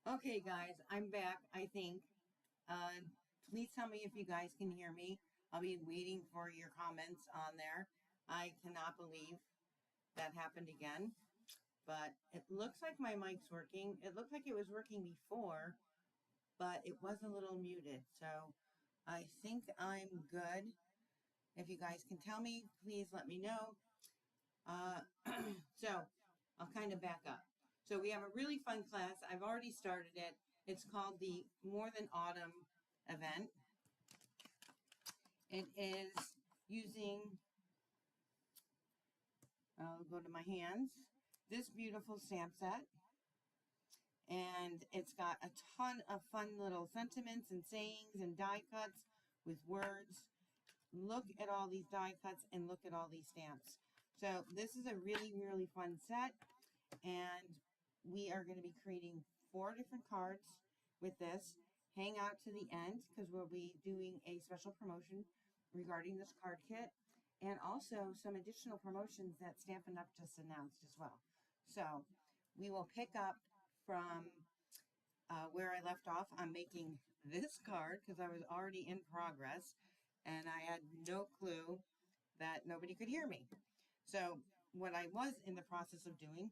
Okay, guys, I'm back, I think. Uh, Please tell me if you guys can hear me. I'll be waiting for your comments on there. I cannot believe that happened again, but it looks like my mic's working. It looked like it was working before, but it was a little muted. So I think I'm good. If you guys can tell me, please let me know. Uh, so I'll kind of back up. So we have a really fun class. I've already started it. It's called the More Than Autumn event. It is using, I'll go to my hands, this beautiful stamp set. And it's got a ton of fun little sentiments and sayings and die cuts with words. Look at all these die cuts and look at all these stamps. So this is a really, really fun set. And we are going to be creating 4 different cards with this. Hang out to the end because we'll be doing a special promotion regarding this card kit and also some additional promotions that Stampin' Up! Just announced as well. So we will pick up from where I left off. I'm making this card because I was already in progress and I had no clue that nobody could hear me. So what I was in the process of doing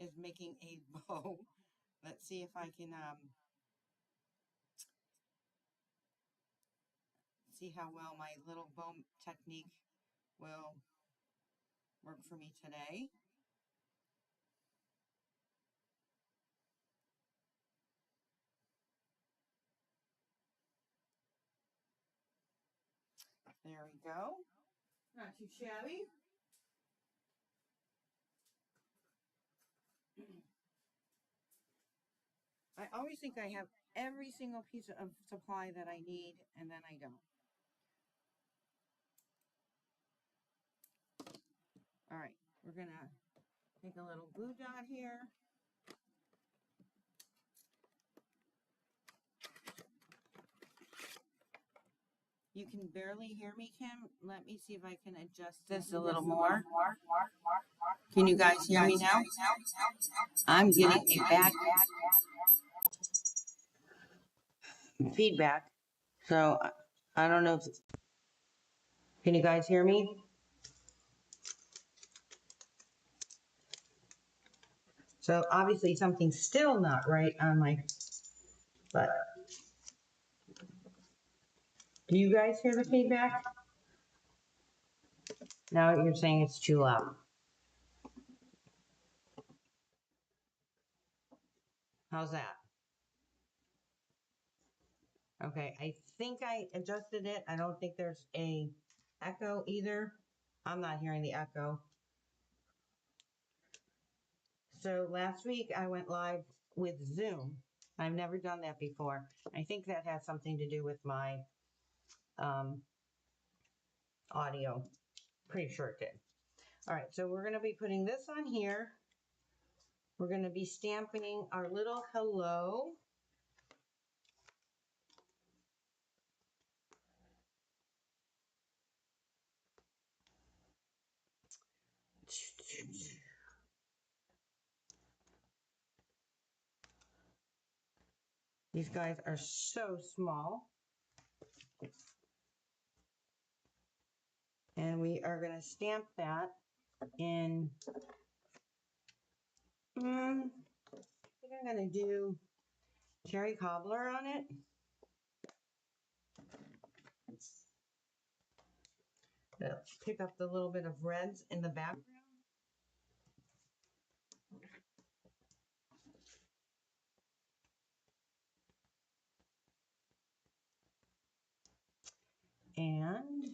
is making a bow. Let's see if I can see how well my little bow technique will work for me today. There we go. Not too shabby. I always think I have every single piece of supply that I need, and then I don't. All right, we're gonna take a little glue dot here. You can barely hear me, Kim. Let me see if I can adjust this a little more. Can you guys hear me now? I'm getting a back feedback. So I don't know if, can you guys hear me? So obviously something's still not right on my, but do you guys hear the feedback? Now you're saying it's too loud. How's that? Okay, I think I adjusted it. I don't think there's a echo either. I'm not hearing the echo. So last week I went live with Zoom. I've never done that before. I think that has something to do with my audio. Pretty sure it did. All right, so we're going to be putting this on here. We're going to be stamping our little hello. These guys are so small. And we are going to stamp that in, I think I'm going to do cherry cobbler on it. That'll pick up the little bit of reds in the background. And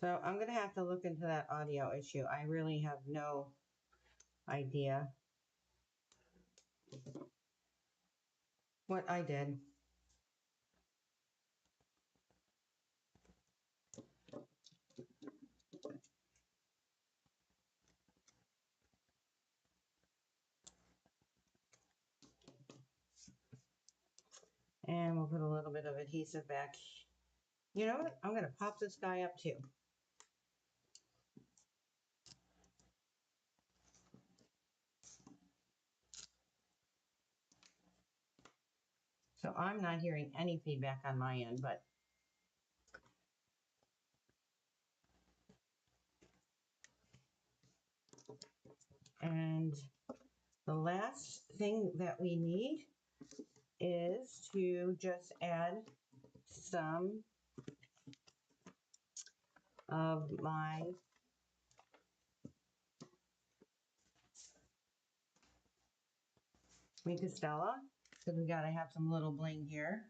so I'm going to have to look into that audio issue. I really have no idea what I did. And we'll put a little bit of adhesive back. You know what? I'm going to pop this guy up too. So I'm not hearing any feedback on my end, but and the last thing that we need is to just add some of my Stella, because we got to have some little bling here.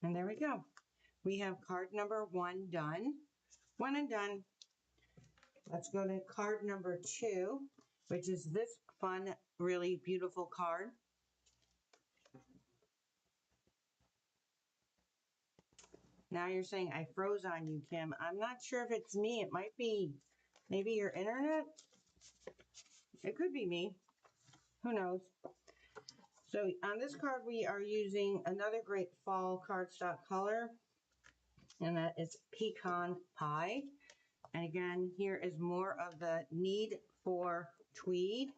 And there we go. We have card number 1 done. 1 and done. Let's go to card number 2, which is this fun, really beautiful card. Now you're saying I froze on you, Kim. I'm not sure if it's me. It might be maybe your internet. It could be me. Who knows? So on this card, we are using another great fall cardstock color, and that is Pecan Pie. And again, here is more of the need for tweed.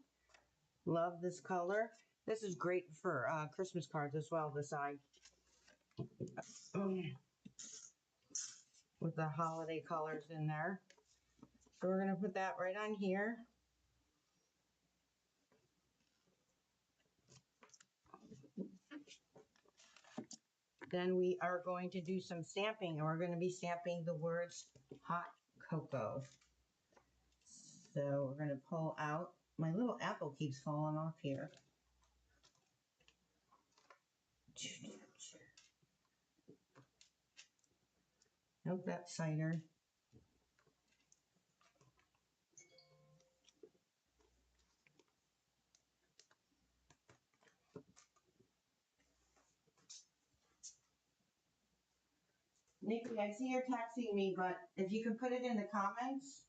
Love this color. This is great for Christmas cards as well, this side. With the holiday colors in there. So we're going to put that right on here. Then we are going to do some stamping, and we're going to be stamping the words hot cocoa. So we're going to pull out, my little apple keeps falling off here. Nope, that's cider. Nikki, I see you're texting me, but if you can put it in the comments.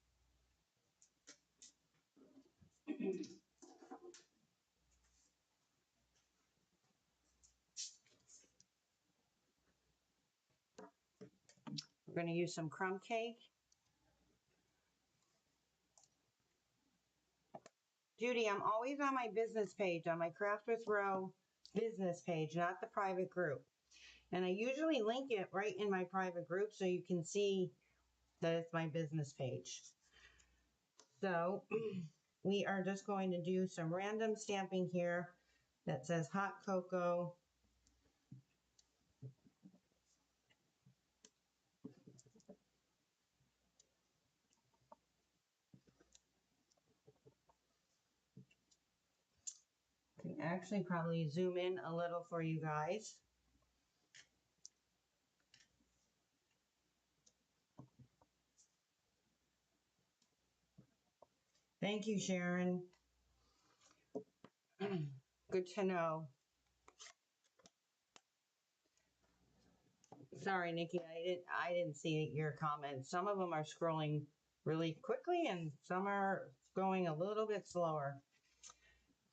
We're going to use some crumb cake. Judy, I'm always on my business page, on my Craft with Ro business page, not the private group. And I usually link it right in my private group so you can see that it's my business page. So we are just going to do some random stamping here that says hot cocoa. I can actually probably zoom in a little for you guys. Thank you, Sharon. Good to know. Sorry, Nikki, I didn't see your comments. Some of them are scrolling really quickly and some are going a little bit slower.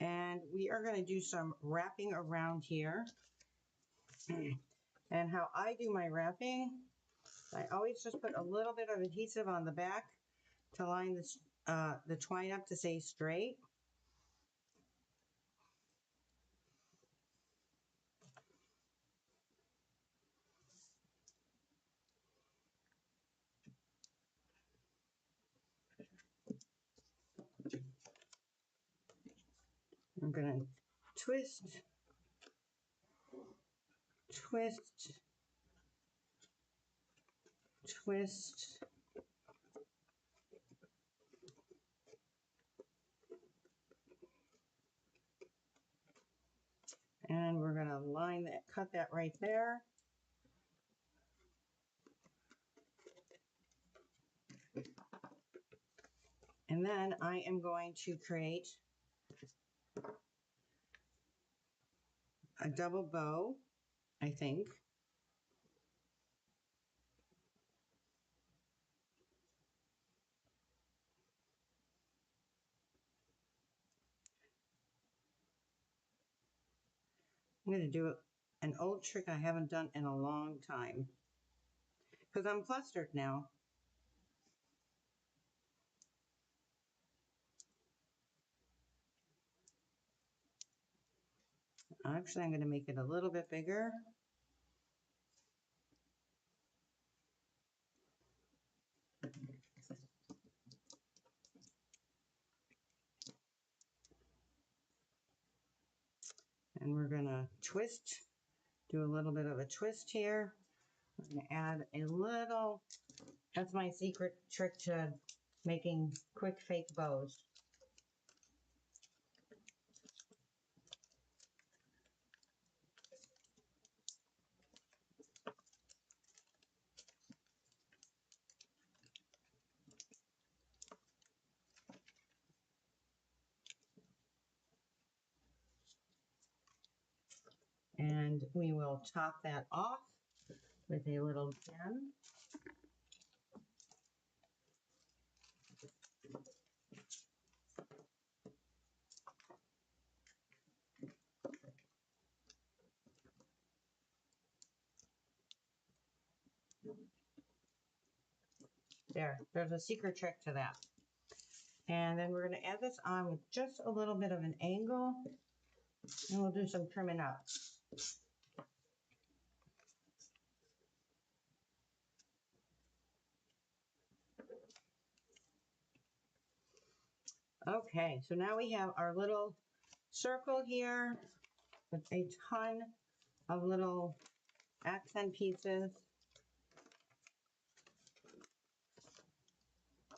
And we are going to do some wrapping around here. And how I do my wrapping, I always just put a little bit of adhesive on the back to line this, the twine up to stay straight. I'm going to twist, twist, twist. And we're going to line that, cut that right there. And then I am going to create a double bow, I think. I'm going to do an old trick I haven't done in a long time because I'm flustered now. Actually, I'm going to make it a little bit bigger. And we're going to twist, do a little bit of a twist here. I'm going to add a little, that's my secret trick to making quick fake bows. And we will top that off with a little gem. There's a secret trick to that. And then we're going to add this on with just a little bit of an angle, and we'll do some trimming up. Okay, so now we have our little circle here with a ton of little accent pieces.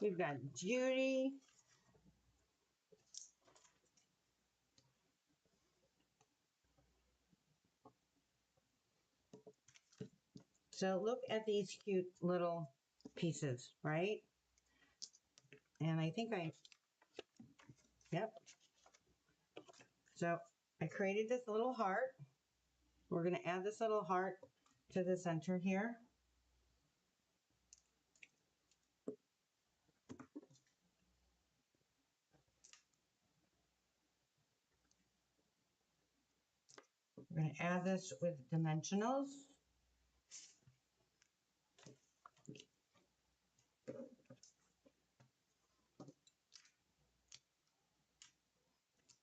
We've got Judy. So look at these cute little pieces, right? And I think yep. So I created this little heart. We're going to add this little heart to the center here. We're going to add this with dimensionals.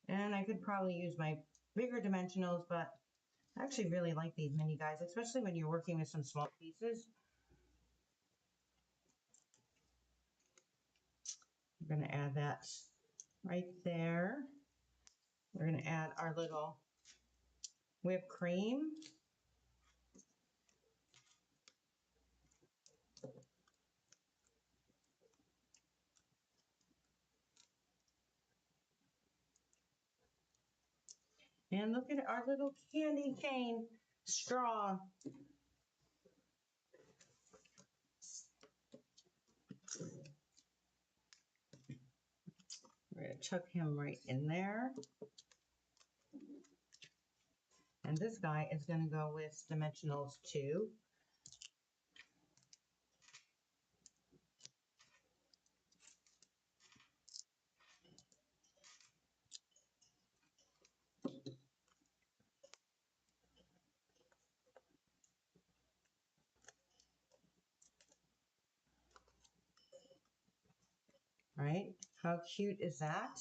And I could probably use my bigger dimensionals, but I actually really like these mini guys, especially when you're working with some small pieces. We're going to add that right there. We're going to add our little whipped cream. And look at our little candy cane straw. We're going to chuck him right in there. And this guy is going to go with dimensionals too. Right? How cute is that?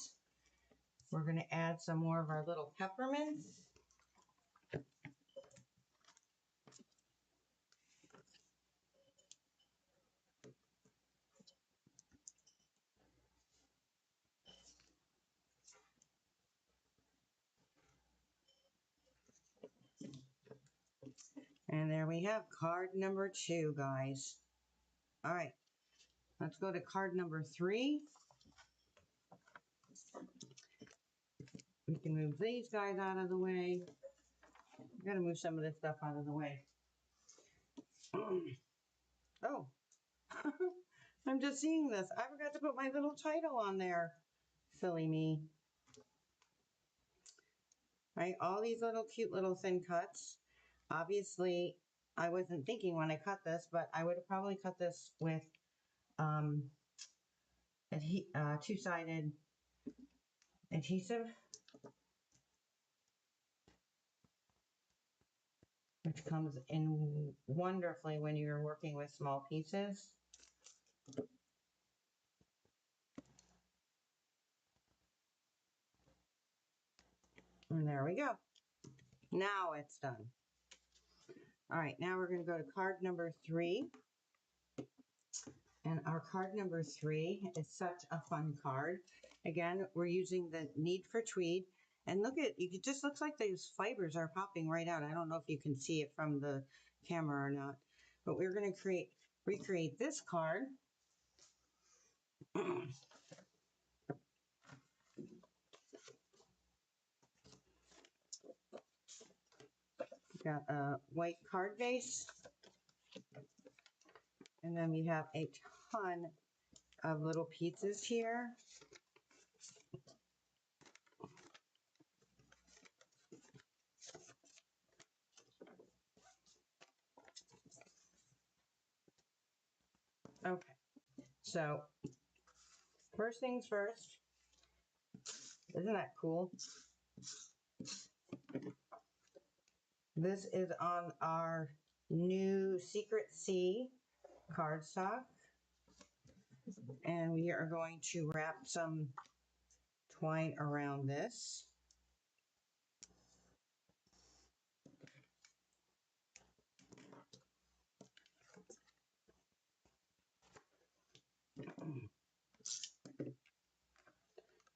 We're going to add some more of our little peppermints. And there we have card number 2, guys. All right, let's go to card number 3. We can move these guys out of the way. I'm going to move some of this stuff out of the way. Oh, I'm just seeing this. I forgot to put my little title on there. Silly me. Right, all these little cute little thin cuts. Obviously, I wasn't thinking when I cut this, but I would have probably cut this with two-sided adhesive. which comes in wonderfully when you're working with small pieces. And there we go. Now it's done. All right, now we're going to go to card number 3. And our card number 3 is such a fun card. Again, we're using the Need for Tweed. And look at, it just looks like those fibers are popping right out. I don't know if you can see it from the camera or not. But we're going to recreate this card. Got a white card base. And then we have a ton of little pieces here. Okay, so first things first, isn't that cool? This is on our new Secret Sea cardstock. And we are going to wrap some twine around this.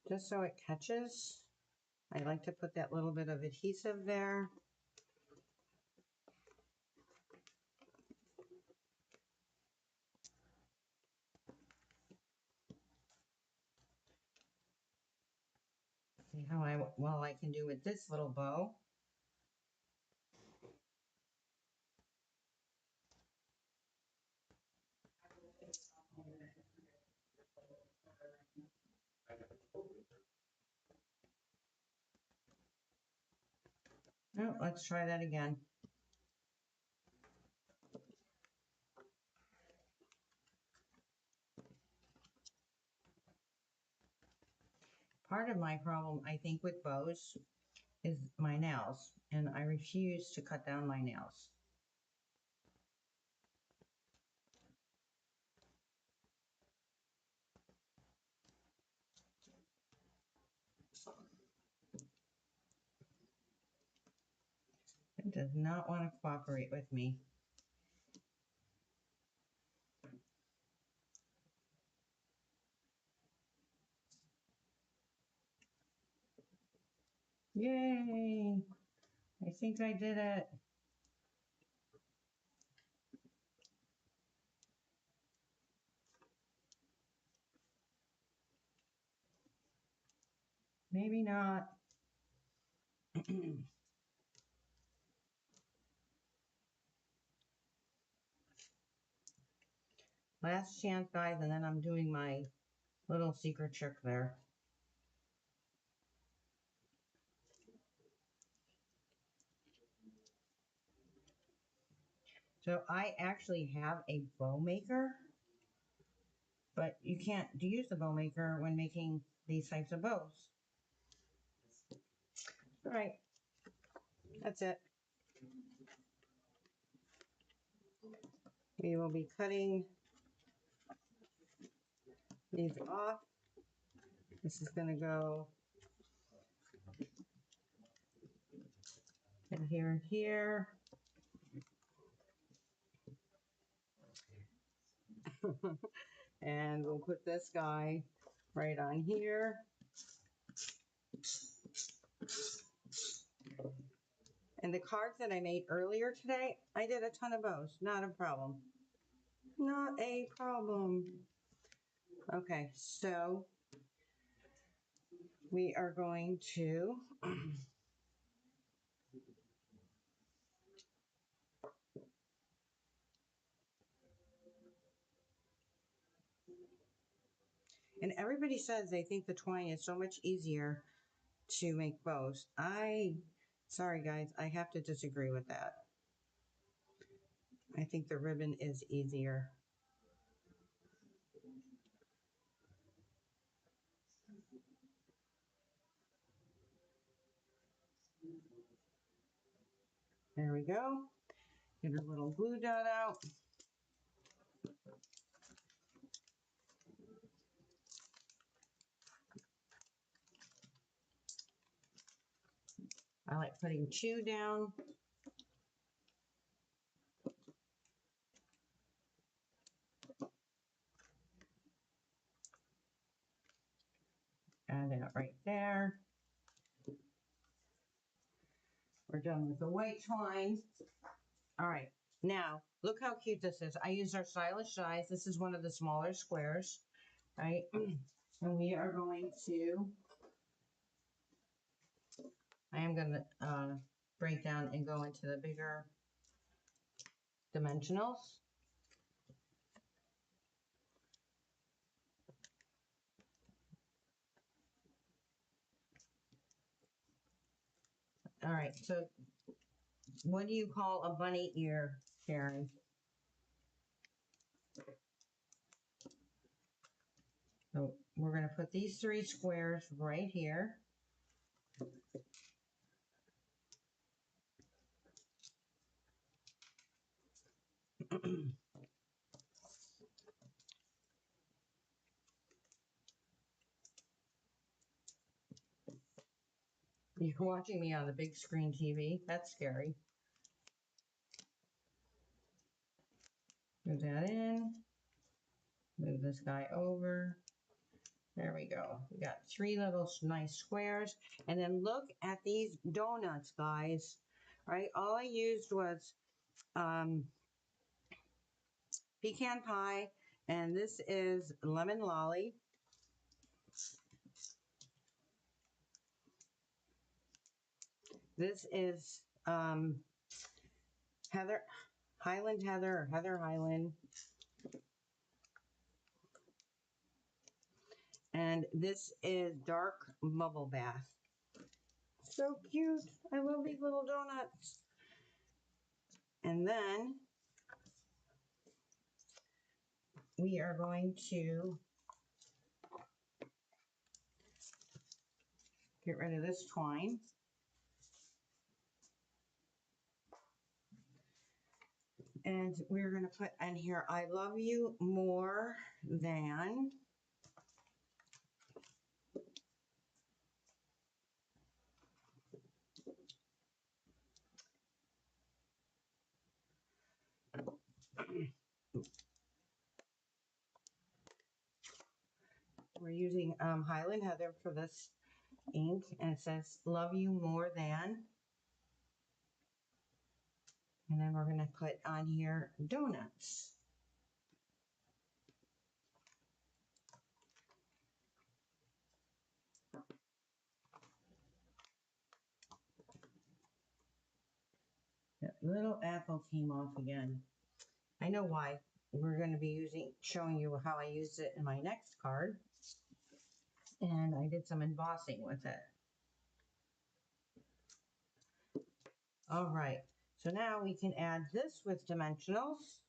Just so it catches. I like to put that little bit of adhesive there. See how well I can do with this little bow. Oh, let's try that again. Part of my problem, I think, with bows is my nails, and I refuse to cut down my nails. It does not want to cooperate with me. Yay! I think I did it. Maybe not. Last chance, guys, and then I'm doing my little secret trick there. So I actually have a bow maker, but you can't use the bow maker when making these types of bows. All right, that's it. We will be cutting these off. This is going to go in here and here. And we'll put this guy right on here. And the cards that I made earlier today, I did a ton of bows. Not a problem. Not a problem. Okay, so we are going to and everybody says they think the twine is so much easier to make bows. Sorry guys, I have to disagree with that. I think the ribbon is easier. There we go. Get a little glue dot out. I like putting chew down. Add that right there. We're done with the white twine. All right, now look how cute this is. I used our stylish dies. This is one of the smaller squares, right? And we are going to, I am going to break down and go into the bigger dimensionals. All right, so what do you call a bunny ear, Karen? So we're going to put these 3 squares right here. You're watching me on the big screen TV. That's scary. Move that in. Move this guy over. There we go. We got 3 little nice squares. And then look at these donuts, guys. Right? All I used was pecan pie. And this is lemon lolly. This is Highland Heather or Heather Highland. And this is dark bubble bath. So cute. I love these little donuts. And then we are going to get rid of this twine. And we're going to put in here, I love you more than. We're using Highland Heather for this ink, and it says love you more than. And then we're going to put on here donuts. That little apple came off again. I know why. We're going to be showing you how I used it in my next card. And I did some embossing with it. All right, so now we can add this with dimensionals.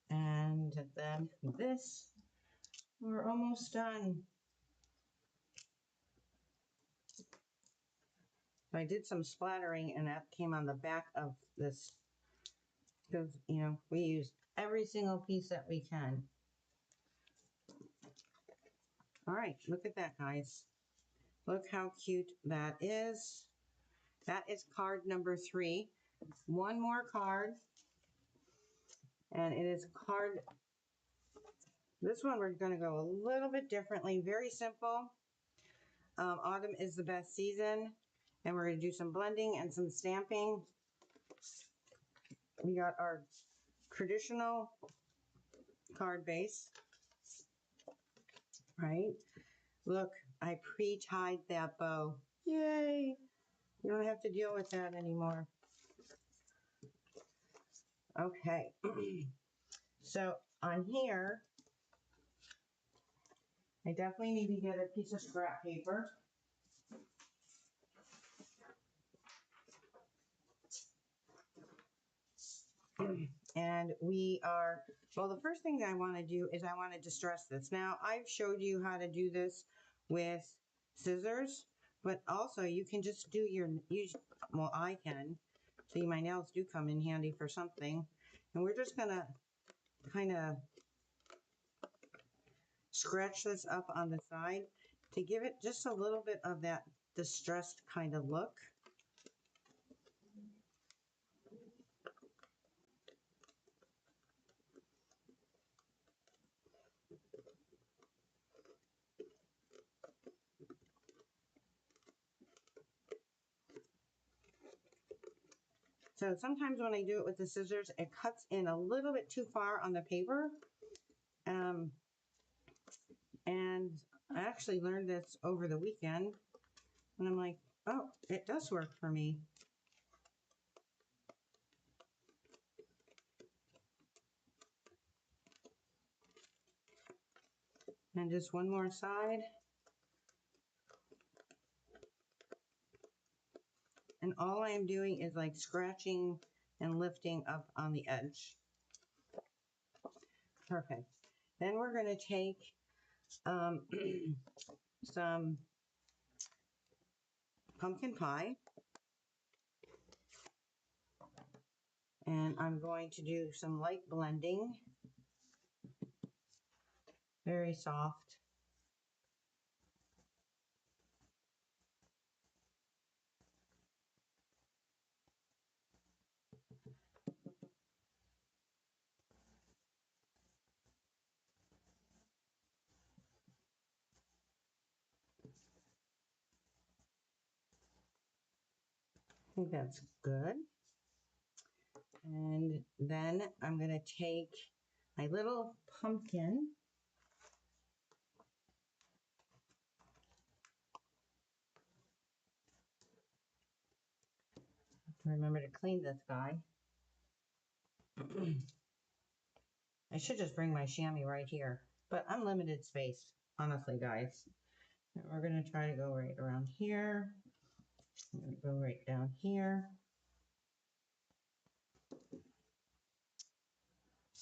And then this, we're almost done. So I did some splattering and that came on the back of this because, you know, we use every single piece that we can. All right, look at that, guys. Look how cute that is. That is card number 3. One more card. And it is card, this one we're going to go a little bit differently, very simple. Autumn is the best season. And we're going to do some blending and some stamping. We got our traditional card base, right? Look, I pre-tied that bow. Yay! You don't have to deal with that anymore. Okay. So on here, I definitely need to get a piece of scrap paper. And we are, well, the first thing that I want to do is I want to distress this. Now, I've showed you how to do this with scissors, but also you can just do well, I can. See, my nails do come in handy for something. And we're just going to kind of scratch this up on the side to give it just a little bit of that distressed kind of look. So sometimes when I do it with the scissors, it cuts in a little bit too far on the paper. And I actually learned this over the weekend. And I'm like, oh, it does work for me. And just one more side. And all I am doing is like scratching and lifting up on the edge. Perfect. Then we're going to take some pumpkin pie. And I'm going to do some light blending. Very soft. I think that's good. And then I'm going to take my little pumpkin. Remember to clean this guy. I should just bring my chamois right here, but I'm limited space, honestly, guys. And we're going to try to go right around here. I'm going to go right down here.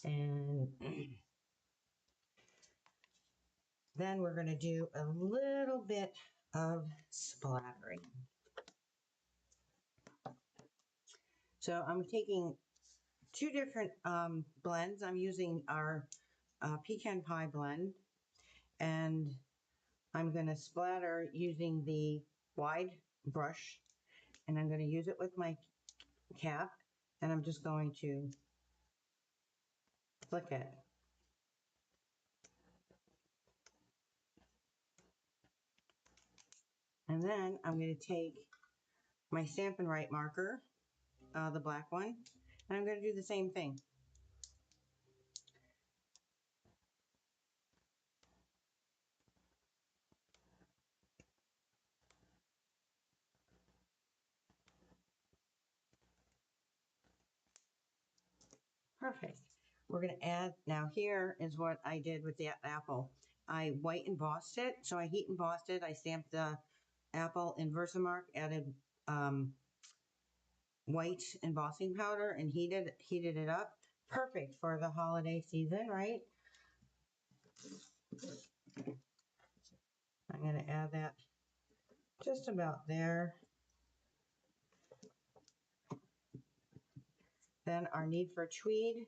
And then we're going to do a little bit of splattering. So I'm taking two different blends. I'm using our pecan pie blend, and I'm going to splatter using the wide brush, and I'm going to use it with my cap, and I'm just going to flick it. And then I'm going to take my Stampin' Write marker, the black one, and I'm going to do the same thing. Perfect. We're going to add, now here is what I did with the apple. I white embossed it. So I heat embossed it. I stamped the apple in Versamark, added white embossing powder, and heated it up. Perfect for the holiday season, right? I'm going to add that just about there. Then our need for tweed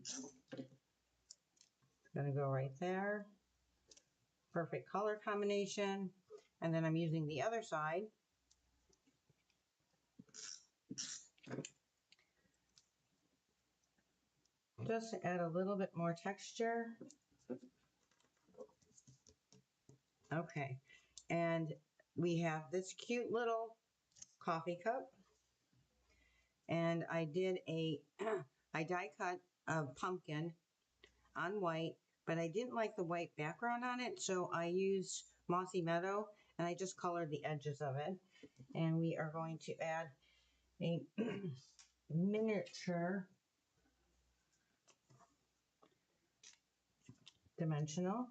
is going to go right there. Perfect color combination. And then I'm using the other side. Just to add a little bit more texture. Okay, and we have this cute little coffee cup. And I did I die cut a pumpkin on white, but I didn't like the white background on it, so I used Mossy Meadow, and I just colored the edges of it. And we are going to add a miniature dimensional.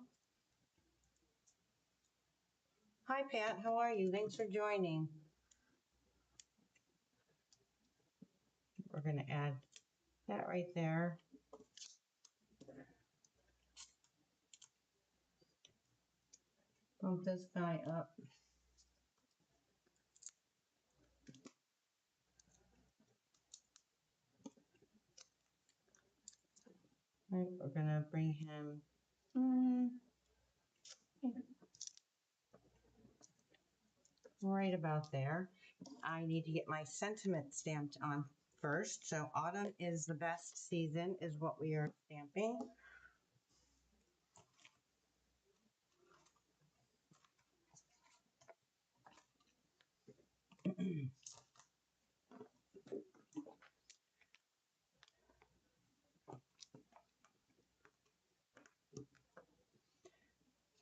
Hi, Pat. How are you? Thanks for joining. We're going to add that right there. Bump this guy up. Right, we're gonna bring him right about there. I need to get my sentiment stamped on first. So autumn is the best season is what we are stamping.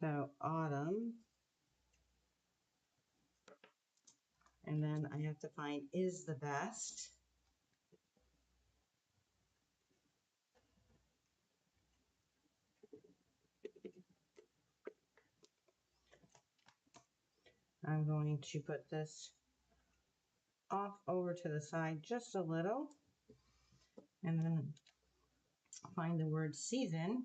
So autumn. And then I have to find is the best. I'm going to put this off over to the side just a little. And then find the word season.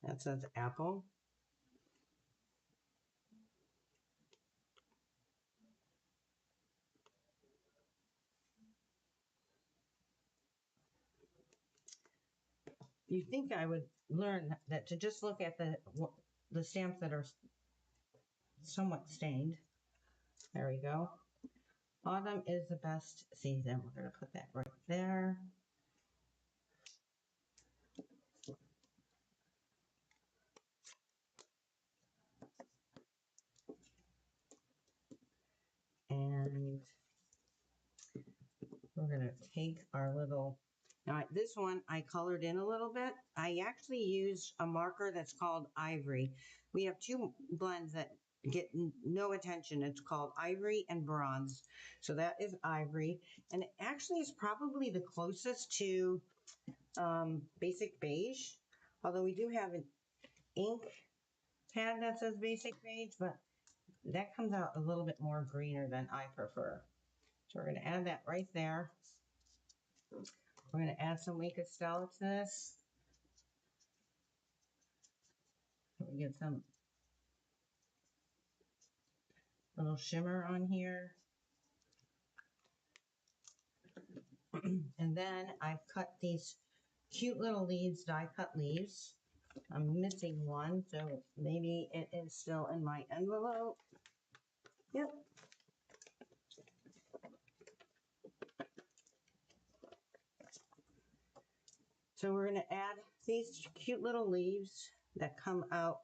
That says apple. You think I would learn that to just look at the stamps that are somewhat stained. There we go. Autumn is the best season. We're going to put that right there. And we're going to take our little, now this one I colored in a little bit. I actually used a marker that's called Ivory. We have two blends that get no attention. It's called Ivory and Bronze. So that is Ivory. And it actually is probably the closest to Basic Beige. Although we do have an ink pad that says Basic Beige, but that comes out a little bit more greener than I prefer. So we're going to add that right there. We're going to add some Wink of Stella to this. We get some little shimmer on here. And then I've cut these cute little leaves, die cut leaves. I'm missing one, so maybe it is still in my envelope. Yep. So we're going to add these cute little leaves that come out.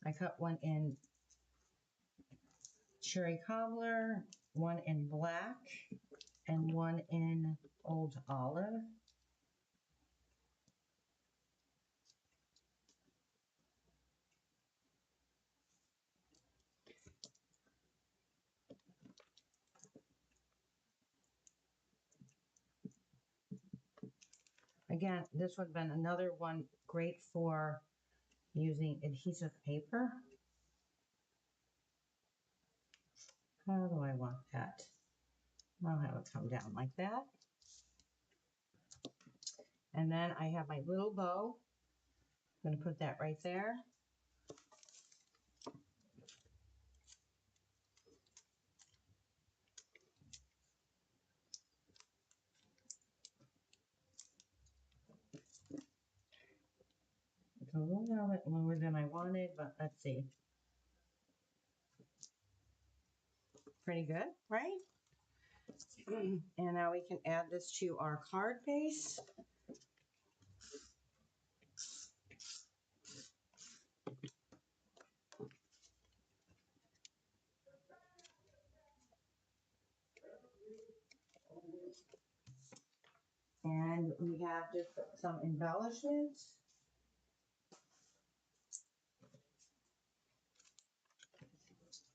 I cut one in Cherry Cobbler, one in black, and one in Old Olive. Again, this would have been another one great for using adhesive paper. How do I want that? I'll have it come down like that. And then I have my little bow. I'm going to put that right there. It's a little bit lower than I wanted, but let's see. Pretty good, right? And now we can add this to our card base. And we have just some embellishments.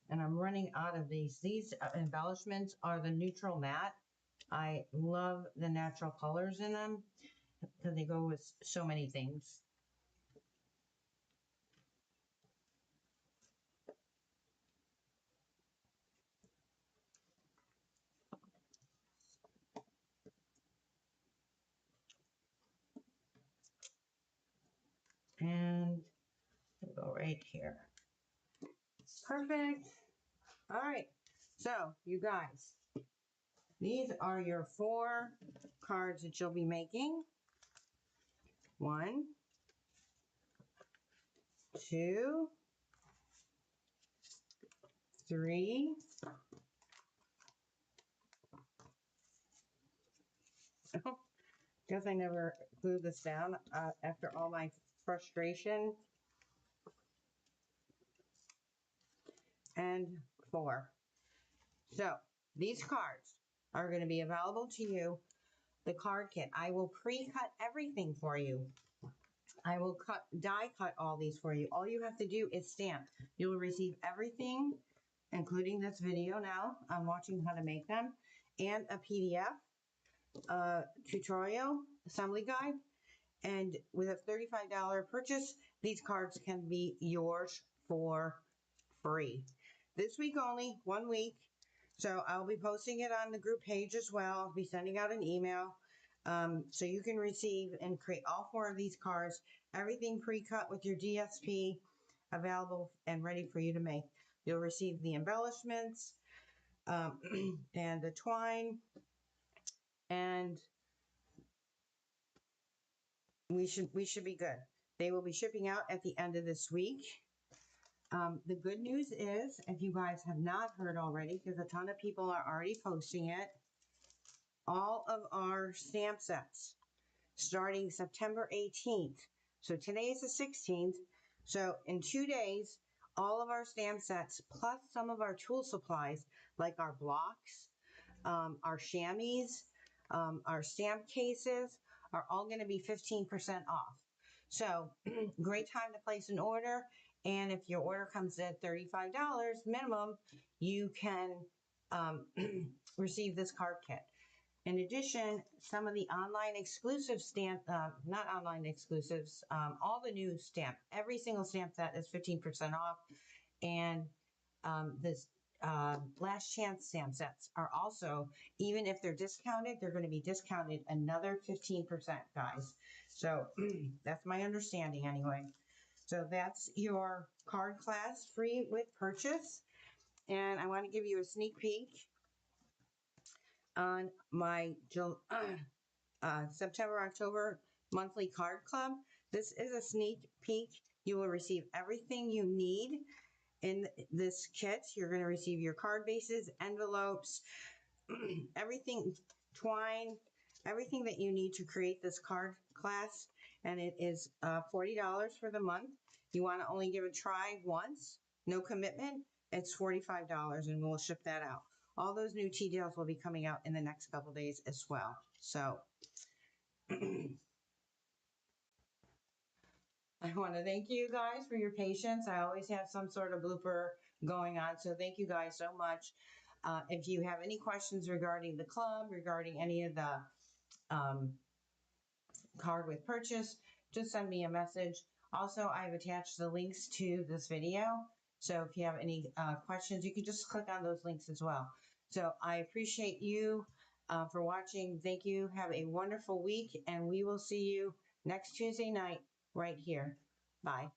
and I'm running out of these. These embellishments are the neutral matte. I love the natural colors in them because they go with so many things. And we'll go right here. Perfect. All right. So, you guys, these are your 4 cards that you'll be making. 1, 2, 3. Guess I never glued this down after all my frustration. And 4. So these cards are going to be available to you. The card kit. I will pre-cut everything for you. I will die cut all these for you. All you have to do is stamp. You will receive everything, including this video now. I'm watching how to make them, and a PDF tutorial assembly guide. And with a $35 purchase, these cards can be yours for free. This week only, 1 week. So I'll be posting it on the group page as well. I'll be sending out an email. So you can receive and create all 4 of these cards, everything pre-cut with your DSP, available and ready for you to make. You'll receive the embellishments and the twine, and we should be good. They will be shipping out at the end of this week. The good news is, if you guys have not heard already, because a ton of people are already posting it, all of our stamp sets starting September 18th. So today is the 16th. So in 2 days, all of our stamp sets, plus some of our tool supplies, like our blocks, our chamois, our stamp cases, are all going to be 15% off. So great time to place an order. And if your order comes at $35 minimum, you can receive this card kit. In addition, some of the online exclusive stamp, not online exclusives, all the new stamp, every single stamp set is 15% off. And this last chance stamp sets are also, even if they're discounted, they're going to be discounted another 15%, guys. So that's my understanding anyway. So that's your card class, free with purchase. And I want to give you a sneak peek on my September, October monthly card club. This is a sneak peek. You will receive everything you need in this kit. You're going to receive your card bases, envelopes, everything, twine, everything that you need to create this card class. And it is $40 for the month. You want to only give a try once, no commitment, it's $45, and we'll ship that out. All those new tea deals will be coming out in the next couple days as well. So I want to thank you guys for your patience. I always have some sort of blooper going on, so thank you guys so much. If you have any questions regarding the club, regarding any of the card with purchase, just send me a message. Also, I've attached the links to this video, so if you have any questions, you can just click on those links as well. So I appreciate you for watching. Thank you. Have a wonderful week, and we will see you next Tuesday night right here. Bye.